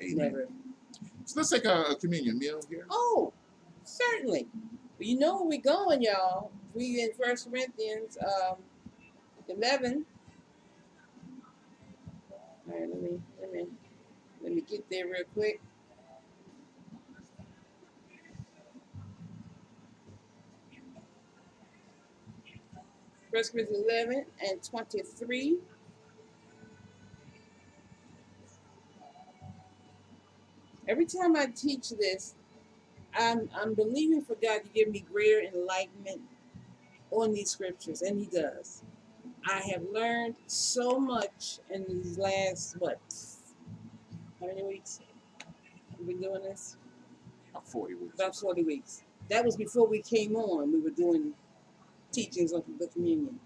Amen. Never. So let's take a communion meal here. Oh, certainly. Well, you know where we're going, y'all. We in 1 Corinthians 11. All right, let me get there real quick. 1 Corinthians 11 and 23. Every time I teach this, I'm believing for God to give me greater enlightenment on these scriptures, and He does. I have learned so much in these last how many weeks we've been doing this? About 40 weeks. About 40 weeks. That was before we came on. We were doing teachings on the communion,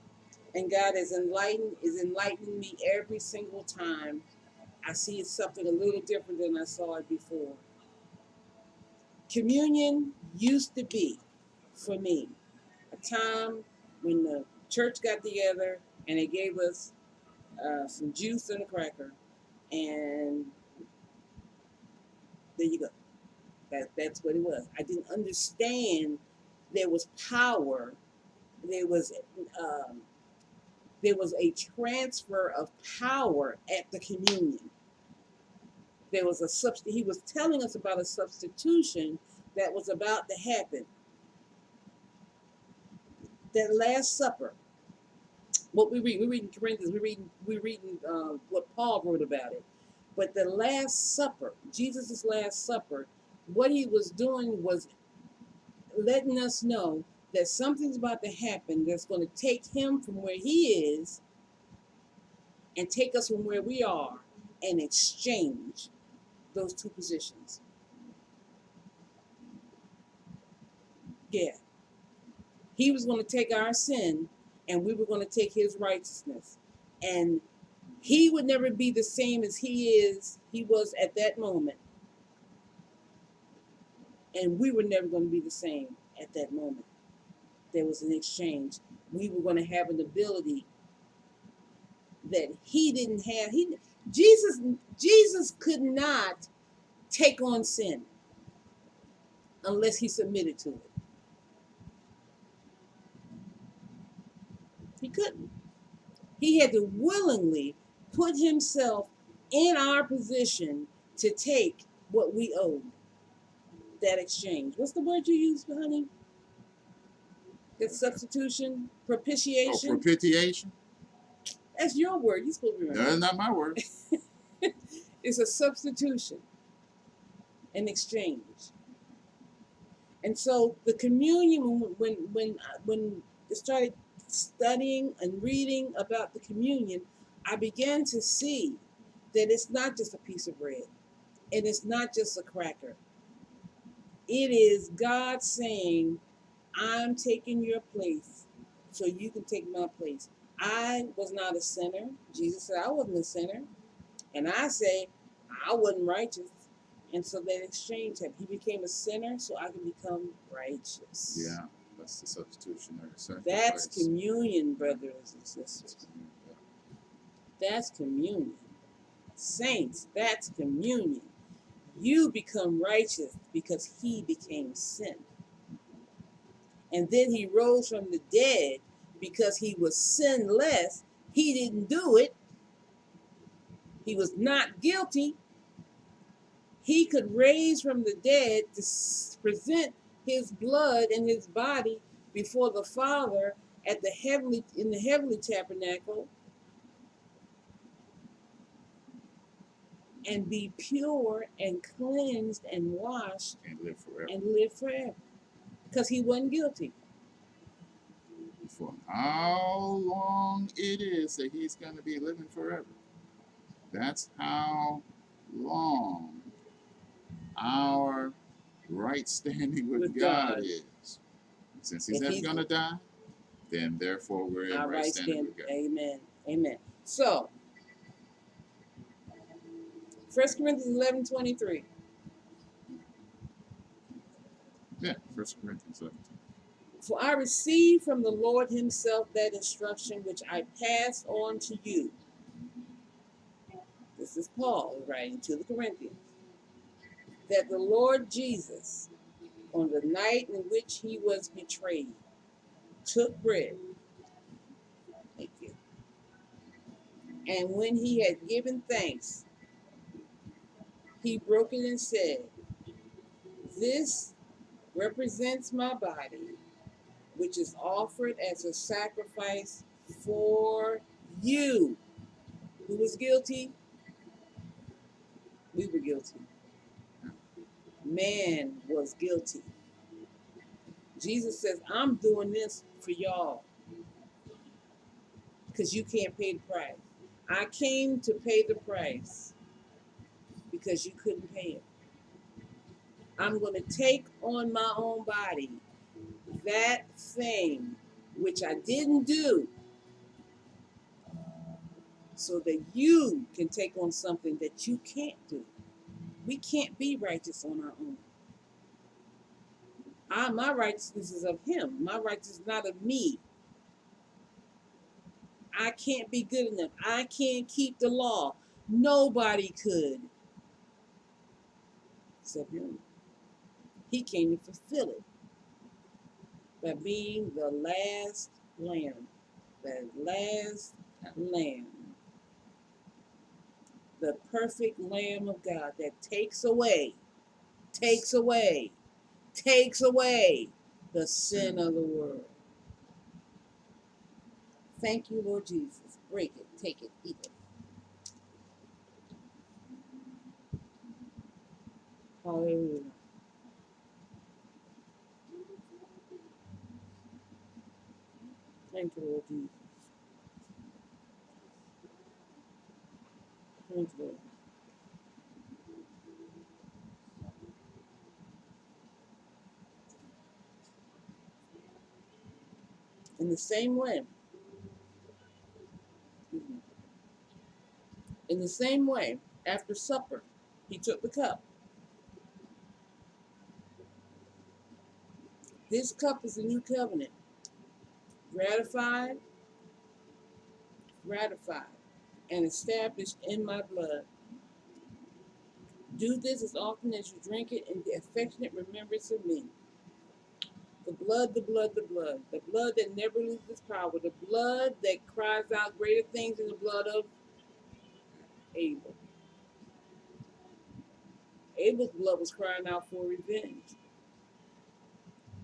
and God is enlightening me every single time. I see something a little different than I saw it before. Communion used to be, for me, a time when the church got together and they gave us some juice and a cracker, and there you go. That's what it was. I didn't understand there was power. There was um, there was a transfer of power at the communion. There was he was telling us about a substitution that was about to happen. That Last Supper. What we reading Corinthians. We reading what Paul wrote about it. But the Last Supper, Jesus' Last Supper, what he was doing was letting us know that something's about to happen that's going to take him from where he is and take us from where we are and exchange those two positions. Yeah. He was going to take our sin and we were going to take his righteousness. And he would never be the same as he was at that moment. And we were never going to be the same at that moment. There was an exchange. We were going to have an ability that he didn't have. Jesus could not take on sin unless he submitted to it. He couldn't. He had to willingly put himself in our position to take what we owed. That exchange. What's the word you used, honey? That substitution, propitiation. Oh, propitiation. That's your word. You're supposed to remember. No, that's not my word. It's a substitution, an exchange. And so the communion, when I started studying and reading about the communion, I began to see that it's not just a piece of bread, and it's not just a cracker. It is God saying, I'm taking your place so you can take my place. I was not a sinner. Jesus said I wasn't a sinner. And I say I wasn't righteous. And so that exchange happened. He became a sinner so I can become righteous. Yeah, that's the substitutionary sacrifice. That's communion, brothers and sisters. That's communion. Saints, that's communion. You become righteous because he became sin. And then he rose from the dead because he was sinless. He didn't do it. He was not guilty. He could raise from the dead to present his blood and his body before the Father in the heavenly tabernacle and be pure and cleansed and washed and live forever. Because he wasn't guilty. For how long it is that he's going to be living forever. That's how long our right standing with God is. Since he's never going to die, then therefore we're in right standing with God. Amen. Amen. So, 1 Corinthians 11:23. Yeah, 1 Corinthians 11. For I received from the Lord himself that instruction which I pass on to you. This is Paul writing to the Corinthians. that the Lord Jesus, on the night in which he was betrayed, took bread. Thank you. And when he had given thanks, he broke it and said, "This represents my body, which is offered as a sacrifice for you." Who was guilty? We were guilty. Man was guilty. Jesus says, "I'm doing this for y'all because you can't pay the price. I came to pay the price because you couldn't pay it. I'm going to take on my own body that thing which I didn't do so that you can take on something that you can't do." We can't be righteous on our own. My righteousness is of him. My righteousness is not of me. I can't be good enough. I can't keep the law. Nobody could except him. He came to fulfill it by being the last lamb. The last lamb. The perfect Lamb of God that takes away the sin of the world. Thank you, Lord Jesus. Break it, take it, eat it. Hallelujah. Thank you, Lord Jesus. Thank you, Lord. In the same way, after supper, he took the cup. This cup is a new covenant, ratified, and established in my blood. Do this as often as you drink it in the affectionate remembrance of me. The blood, the blood, the blood. The blood that never loses power. The blood that cries out greater things than the blood of Abel. Abel's blood was crying out for revenge.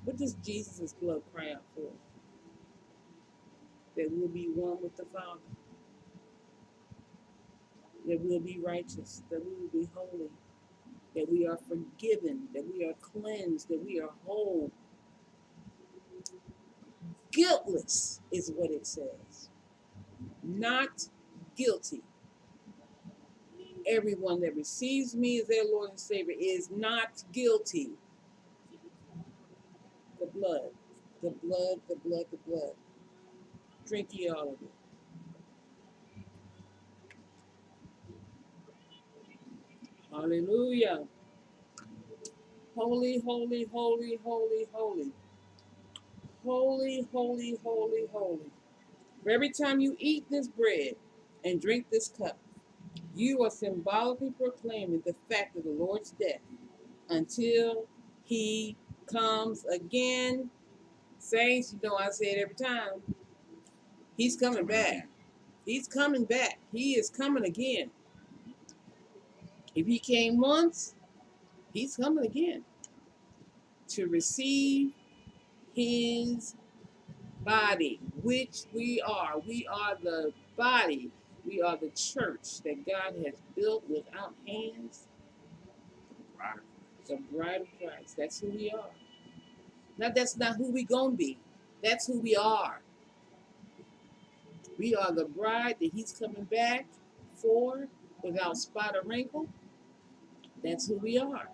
What does Jesus' blood cry out for? That we'll be one with the Father. That we'll be righteous. That we will be holy. That we are forgiven. That we are cleansed. That we are whole. Guiltless is what it says. Not guilty. Everyone that receives me as their Lord and Savior is not guilty. The blood, the blood, the blood, the blood. Drink ye all of it. Hallelujah. Holy, holy, holy, holy, holy. Holy, holy, holy, holy. For every time you eat this bread and drink this cup, you are symbolically proclaiming the fact of the Lord's death until he comes again. Saints, you know I say it every time. He's coming back. He's coming back. He is coming again. If he came once, he's coming again to receive his body, which we are. We are the body. We are the church that God has built without hands. The bride of Christ. That's who we are. Now, that's not who we going to be. That's who we are. We are the bride that he's coming back for without spot or wrinkle. That's who we are.